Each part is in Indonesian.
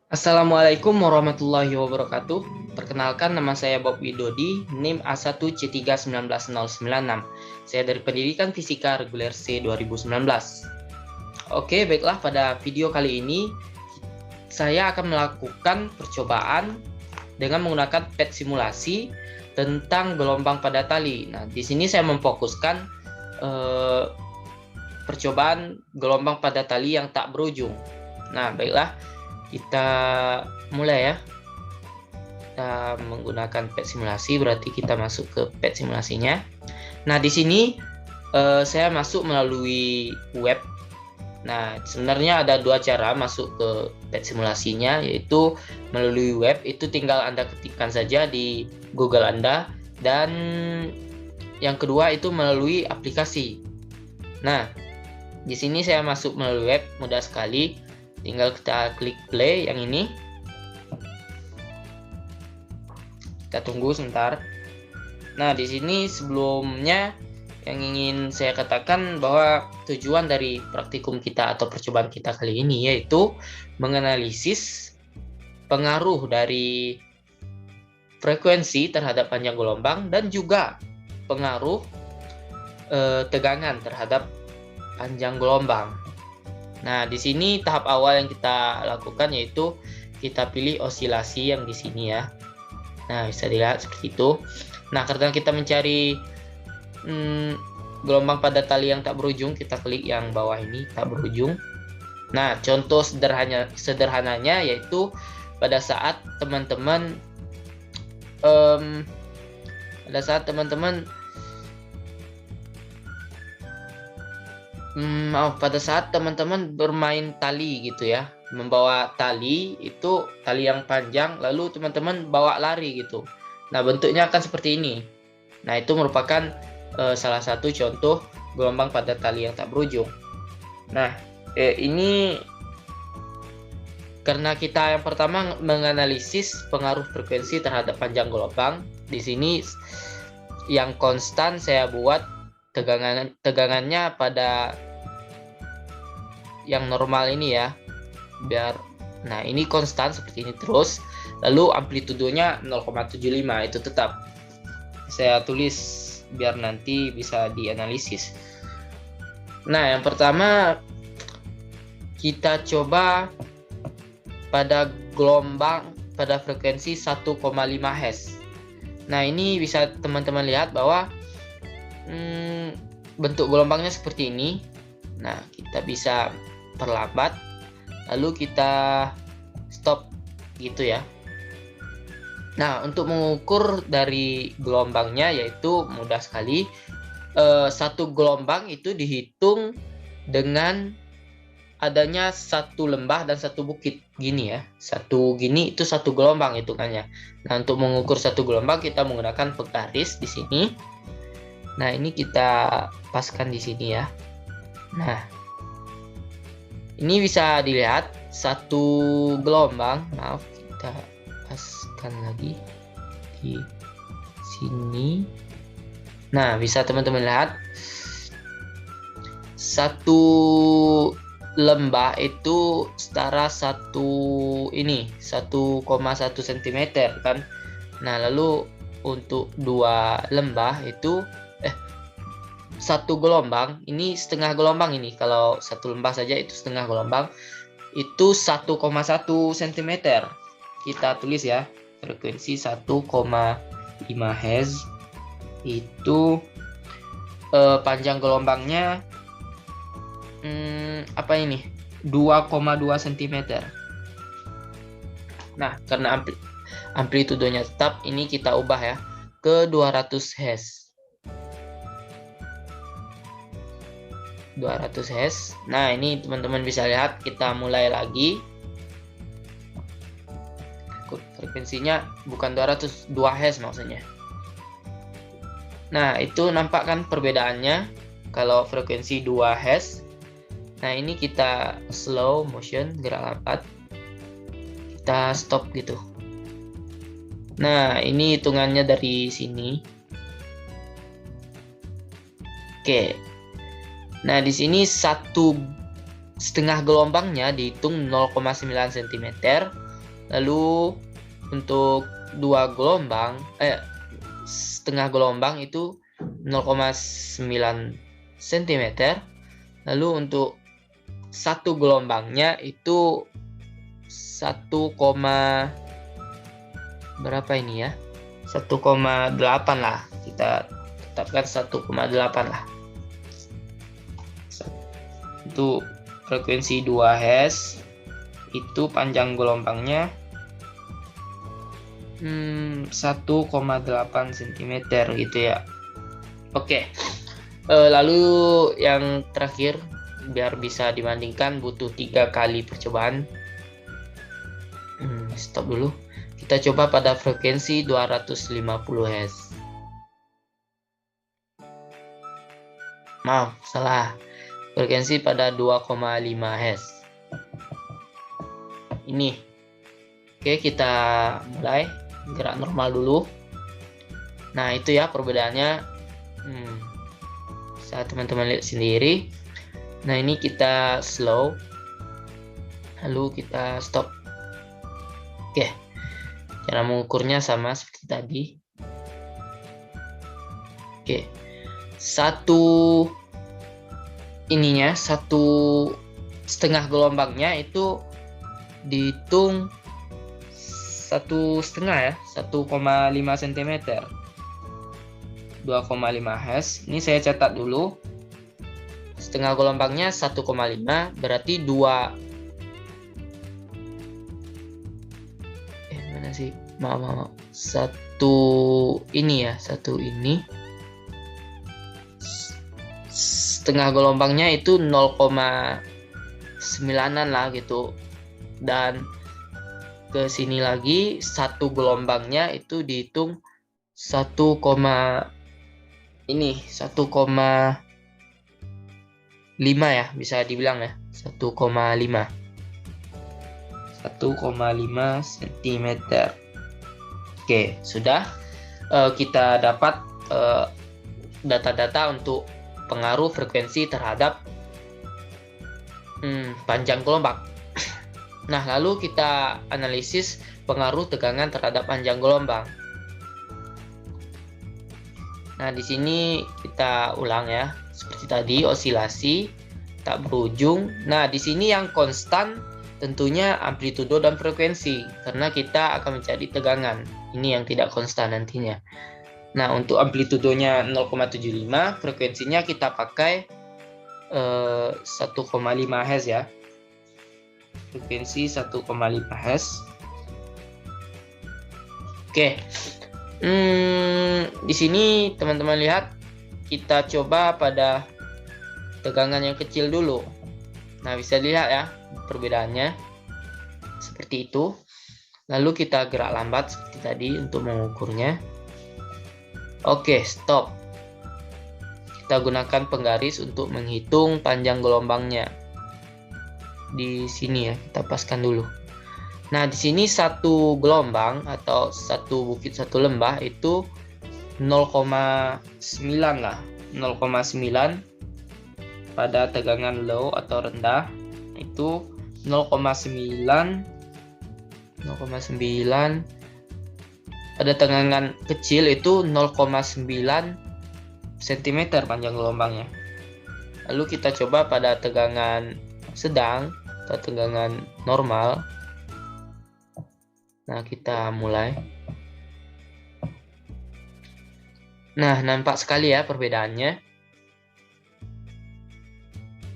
Assalamualaikum warahmatullahi wabarakatuh. Perkenalkan, nama saya Bob Widodi, NIM A1C3199096. Saya dari Pendidikan Fisika Reguler C 2019. Oke, baiklah, pada video kali ini saya akan melakukan percobaan dengan menggunakan PET simulasi tentang gelombang pada tali. Nah, di sini saya memfokuskan percobaan gelombang pada tali yang tak berujung. Nah, baiklah, kita mulai ya. Kita menggunakan PET simulasi, berarti kita masuk ke PET simulasinya. Nah, di sini saya masuk melalui web. Nah, sebenarnya ada dua cara masuk ke PET simulasinya, yaitu melalui web. Itu tinggal Anda ketikkan saja di Google Anda, dan yang kedua itu melalui aplikasi. Nah, di sini saya masuk melalui web, mudah sekali. Tinggal kita klik play yang ini. Kita tunggu sebentar. Nah, di sini sebelumnya yang ingin saya katakan bahwa tujuan dari praktikum kita atau percobaan kita kali ini yaitu menganalisis pengaruh dari frekuensi terhadap panjang gelombang dan juga pengaruh tegangan terhadap panjang gelombang. Nah, di sini tahap awal yang kita lakukan yaitu kita pilih osilasi yang di sini ya. Nah, bisa dilihat seperti itu. Nah, karena kita mencari gelombang pada tali yang tak berujung, kita klik yang bawah ini, tak berujung. Nah, contoh sederhananya yaitu pada saat teman-teman bermain tali gitu ya, membawa tali itu tali yang panjang, lalu teman-teman bawa lari gitu. Nah, bentuknya akan seperti ini. Nah, itu merupakan salah satu contoh gelombang pada tali yang tak berujung. Nah, ini karena kita yang pertama menganalisis pengaruh frekuensi terhadap panjang gelombang. Di sini yang konstan saya buat tegangannya pada yang normal ini ya, nah ini konstan seperti ini terus, lalu amplitudenya 0,75 itu tetap saya tulis biar nanti bisa dianalisis. Nah, yang pertama kita coba pada gelombang pada frekuensi 1,5 Hz. Nah, ini bisa teman-teman lihat bahwa bentuk gelombangnya seperti ini. Nah, kita bisa perlambat, lalu kita stop gitu ya. Nah, untuk mengukur dari gelombangnya yaitu mudah sekali. Satu gelombang itu dihitung dengan adanya satu lembah dan satu bukit gini ya. Satu gini itu satu gelombang hitungannya. Nah, untuk mengukur satu gelombang kita menggunakan penggaris di sini. Nah, ini kita paskan di sini ya. Nah, ini bisa dilihat satu gelombang. Maaf, kita paskan lagi di sini. Nah, bisa teman-teman lihat satu lembah itu setara 1,1 cm kan. Nah, lalu untuk dua lembah itu satu gelombang ini setengah gelombang. Ini kalau satu lembah saja itu setengah gelombang, itu 1,1 cm. Kita tulis ya, frekuensi 1,5 Hz itu panjang gelombangnya 2,2 cm. Nah, karena amplitudenya tetap, ini kita ubah ya ke 200 Hz. 200 Hz. Nah, ini teman-teman bisa lihat, kita mulai lagi. Frekuensinya bukan 200, 2 Hz maksudnya. Nah, itu nampak kan perbedaannya kalau frekuensi 2 Hz. Nah, ini kita slow motion, gerak lambat. Kita stop gitu. Nah, ini hitungannya dari sini. Oke. Nah, di sini 1,5 gelombangnya dihitung 0,9 cm, Lalu untuk dua gelombang, setengah gelombang itu 0,9 cm. Lalu untuk satu gelombangnya itu 1, berapa ini ya? 1,8 lah. Kita tetapkan 1,8 lah. Itu frekuensi 2 Hz. Itu panjang gelombangnya 1,8 cm gitu ya. Oke. Lalu yang terakhir, biar bisa dibandingkan butuh 3 kali percobaan. Stop dulu. Kita coba pada frekuensi 250 Hz. Maaf, salah. Frekuensi pada 2,5 Hz. Ini. Oke, kita mulai gerak normal dulu. Nah, itu ya perbedaannya. Bisa teman-teman lihat sendiri. Nah, ini kita slow. Lalu kita stop. Oke. Cara mengukurnya sama seperti tadi. Oke. Satu setengah gelombangnya itu dihitung 1,5 ya, 1,5 cm. 2,5 Hz. Ini saya catat dulu. Setengah gelombangnya 1,5 berarti 2. Mana sih? Maaf. Satu ini. Setengah gelombangnya itu 0,9-an lah gitu. Dan ke sini lagi satu gelombangnya itu dihitung 1,5 ya, bisa dibilang ya, 1,5 cm. Oke, sudah. Kita dapat data-data untuk pengaruh frekuensi terhadap panjang gelombang. Nah, lalu kita analisis pengaruh tegangan terhadap panjang gelombang. Nah, di sini kita ulang ya, seperti tadi, osilasi tak berujung. Nah, di sini yang konstan tentunya amplitudo dan frekuensi, karena kita akan mencari tegangan. Ini yang tidak konstan nantinya. Nah, untuk amplitudonya 0,75, frekuensinya kita pakai 1,5 Hz ya. Frekuensi 1,5 Hz. Oke. Di sini teman-teman lihat, kita coba pada tegangan yang kecil dulu. Nah, bisa dilihat ya perbedaannya seperti itu. Lalu kita gerak lambat seperti tadi untuk mengukurnya. Oke, stop. Kita gunakan penggaris untuk menghitung panjang gelombangnya. Di sini ya, kita paskan dulu. Nah, di sini satu gelombang atau satu bukit, satu lembah itu 0,9 lah. 0,9 pada tegangan low atau rendah itu 0,9 pada tegangan kecil itu 0,9 cm panjang gelombangnya. Lalu kita coba pada tegangan sedang atau tegangan normal. Nah, kita mulai. Nah, nampak sekali ya perbedaannya.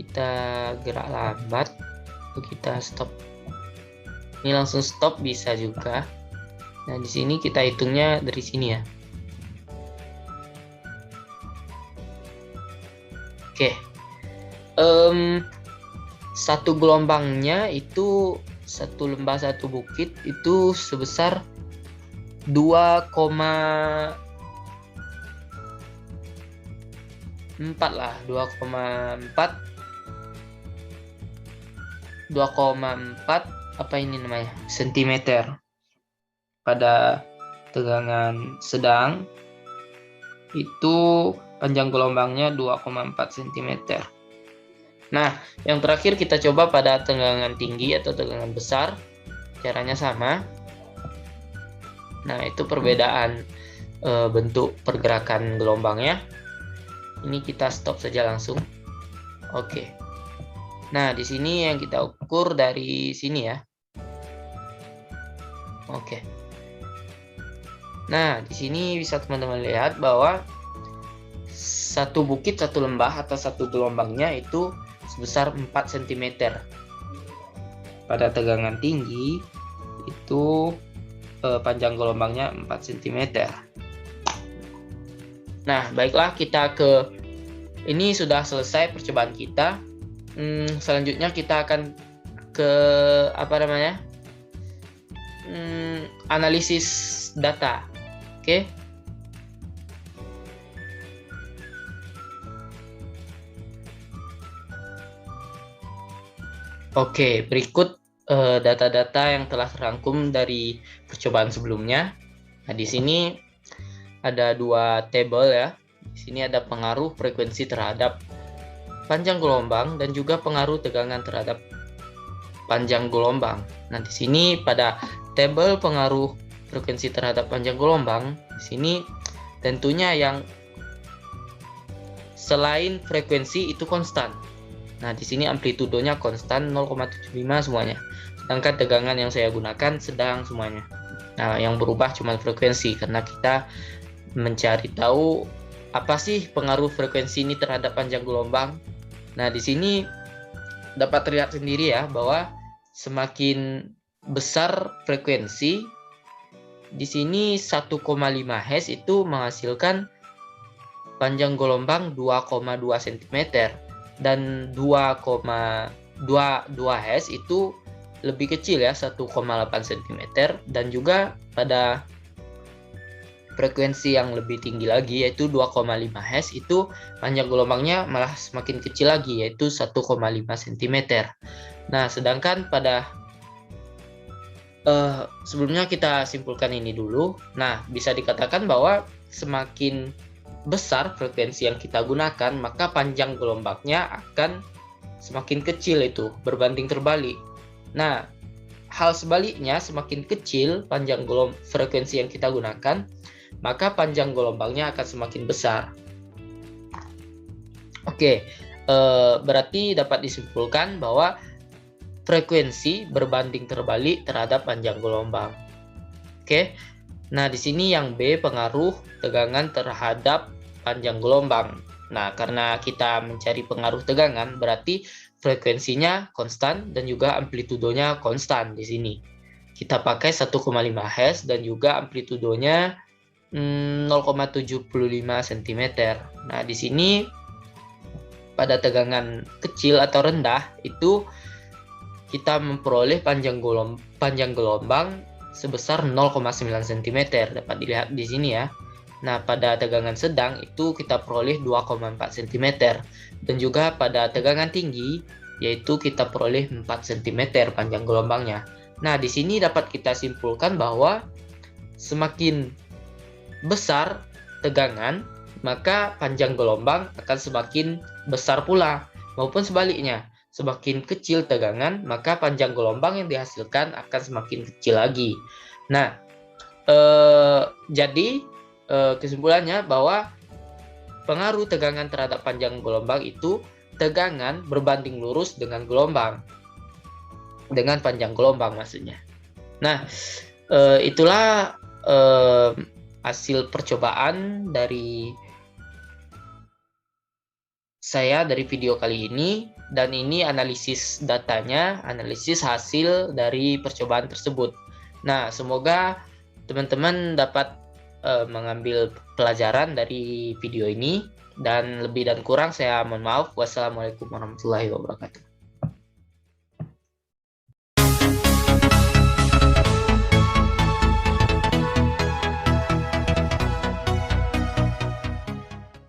Kita gerak lambat, lalu kita stop. Ini langsung stop bisa juga. Nah, di sini kita hitungnya dari sini ya. Oke. Satu gelombangnya itu satu lembah satu bukit itu sebesar 2,4 lah, 2,4 apa ini namanya, sentimeter pada tegangan sedang itu panjang gelombangnya 2,4 cm. Nah, yang terakhir kita coba pada tegangan tinggi atau tegangan besar. caranya sama. Nah, itu perbedaan bentuk pergerakan gelombangnya. Ini kita stop saja langsung. Oke. Nah, di sini yang kita ukur dari sini ya. Oke. Nah, di sini bisa teman-teman lihat bahwa satu bukit, satu lembah atau satu gelombangnya itu sebesar 4 cm. Pada tegangan tinggi itu panjang gelombangnya 4 cm. Nah, baiklah, kita ke ini sudah selesai percobaan kita. Selanjutnya kita akan ke analisis data. Oke. Oke, berikut data-data yang telah terangkum dari percobaan sebelumnya. Nah, di sini ada 2 tabel ya. Di sini ada pengaruh frekuensi terhadap panjang gelombang dan juga pengaruh tegangan terhadap panjang gelombang. Nah, di sini pada tabel pengaruh frekuensi terhadap panjang gelombang, di sini tentunya yang selain frekuensi itu konstan. Nah, di sini amplitudonya konstan 0,75 semuanya. Sedangkan tegangan yang saya gunakan sedang semuanya. Nah, yang berubah cuma frekuensi karena kita mencari tahu apa sih pengaruh frekuensi ini terhadap panjang gelombang. Nah, di sini dapat terlihat sendiri ya bahwa semakin besar frekuensi, di sini 1,5 Hz itu menghasilkan panjang gelombang 2,2 cm dan 2,22 Hz itu lebih kecil ya, 1,8 cm, dan juga pada frekuensi yang lebih tinggi lagi yaitu 2,5 Hz itu panjang gelombangnya malah semakin kecil lagi yaitu 1,5 cm. Nah, sedangkan pada sebelumnya kita simpulkan ini dulu. Nah, bisa dikatakan bahwa semakin besar frekuensi yang kita gunakan, maka panjang gelombangnya akan semakin kecil itu, berbanding terbalik. Nah, hal sebaliknya, semakin kecil panjang frekuensi yang kita gunakan, maka panjang gelombangnya akan semakin besar. Oke, berarti dapat disimpulkan bahwa frekuensi berbanding terbalik terhadap panjang gelombang. Oke. Nah, di sini yang B pengaruh tegangan terhadap panjang gelombang. Nah, karena kita mencari pengaruh tegangan, berarti frekuensinya konstan dan juga amplitudonya konstan di sini. Kita pakai 1,5 Hz dan juga amplitudonya 0,75 cm. Nah, di sini pada tegangan kecil atau rendah itu kita memperoleh panjang gelombang sebesar 0,9 cm, dapat dilihat di sini ya. Nah, pada tegangan sedang itu kita peroleh 2,4 cm dan juga pada tegangan tinggi yaitu kita peroleh 4 cm panjang gelombangnya. Nah, di sini dapat kita simpulkan bahwa semakin besar tegangan, maka panjang gelombang akan semakin besar pula, maupun sebaliknya. Semakin kecil tegangan, maka panjang gelombang yang dihasilkan akan semakin kecil lagi. Nah, jadi kesimpulannya bahwa pengaruh tegangan terhadap panjang gelombang itu tegangan berbanding lurus dengan gelombang, dengan panjang gelombang maksudnya. Nah, itulah hasil percobaan dari saya dari video kali ini, dan ini analisis datanya, analisis hasil dari percobaan tersebut. Nah, semoga teman-teman dapat mengambil pelajaran dari video ini, dan lebih dan kurang saya mohon maaf. Wassalamualaikum warahmatullahi wabarakatuh.